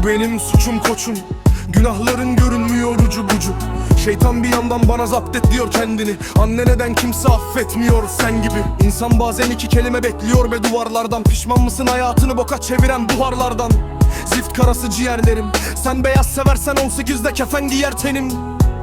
Bu benim suçum koçum, günahların görünmüyor ucu bucu. Şeytan bir yandan bana zapt et diyor kendini. Anne neden kimse affetmiyor sen gibi. İnsan bazen iki kelime bekliyor be duvarlardan. Pişman mısın hayatını boka çeviren buharlardan? Zift karası ciğerlerim, sen beyaz seversen 18'de kefen giyer tenim.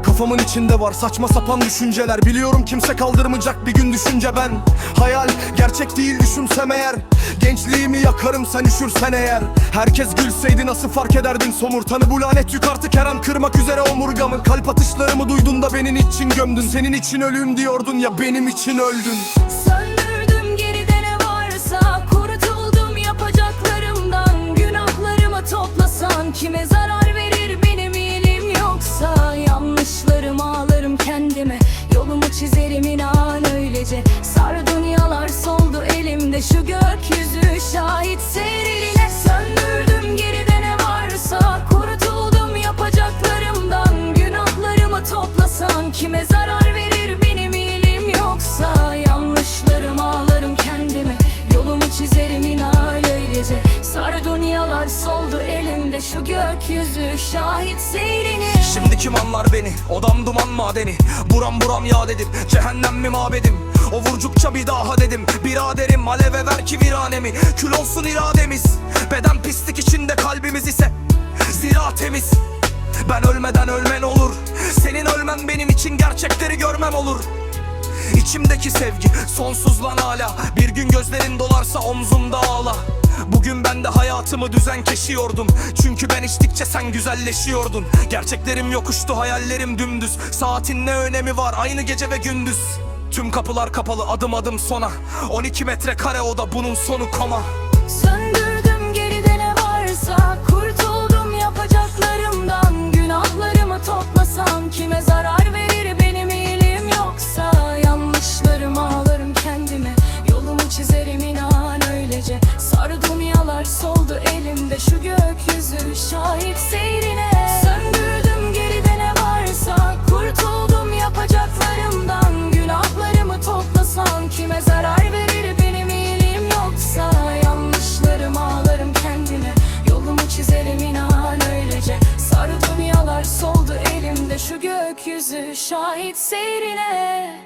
Kafamın içinde var saçma sapan düşünceler. Biliyorum kimse kaldırmayacak bir gün düşünce ben. Hayal gerçek değil düşünsem eğer. Gençliğimi yakarım sen üşürsen eğer. Herkes gülseydi nasıl fark ederdin somurtanı? Bu lanet yük artık her an kırmak üzere omurgamı. Kalp atışlarımı duydun da benim için gömdün. Senin için ölüm diyordun ya benim için öldün. Söndürdüm geride ne varsa, kurutuldum yapacaklarımdan. Günahlarımı toplasan kime zarar verir benim iyiliğim yoksa? Yanlışlarımı ağlarım kendime, yolumu çizerim inan öylece. Sarı dünyalar soldu elimde, şu gökyüzü şahit seyrine. Söndürdüm geride ne varsa, kurutuldum yapacaklarımdan. Günahlarımı toplasan kime zarar verir benim iyiliğim yoksa? Yanlışlarımı ağlarım kendime, yolumu çizerim inan öylece. Sarı dünyalar soldu elimde, şu gökyüzü şahit seyrine. Şimdi kim anlar beni? Odam duman madeni, buram buram yağ dedim. Cehennem mi mabedim? O vurcukça bir daha dedim. Biraderim aleve ver ki viranemi. Kül olsun irademiz. Beden pislik içinde kalbimiz ise zira temiz. Ben ölmeden ölmen olur. Senin ölmen benim için gerçekleri görmem olur. İçimdeki sevgi sonsuz lan hala. Bir gün gözlerin dolarsa omzumda ağla. Bugün ben de hayatımı düzen keşiyordum. Çünkü ben içtikçe sen güzelleşiyordun. Gerçeklerim yokuştu, hayallerim dümdüz. Saatin ne önemi var, aynı gece ve gündüz. Tüm kapılar kapalı, adım adım sona. 12 metrekare oda, bunun sonu koma. Söndürdüm geride ne varsa, kurtuldum yapacaklarımdan. Günahlarımı toplasam kime zarar verir benim iyiliğim yoksa? Yanlışlarımı ağlarım kendime, yolumu çizerim inan öylece. Sarı dünyalar soldu elimde, şu gökyüzü şahit seyrine. Söndürdüm geride ne varsa, kurtuldum yapacaklarımdan. Günahlarımı toplasam kime zarar verir benim iyiliğim yoksa? Yanlışlarımı ağlarım kendime, yolumu çizerim inan öylece. Sarı dünyalar soldu elimde, şu gökyüzü şahit seyrine.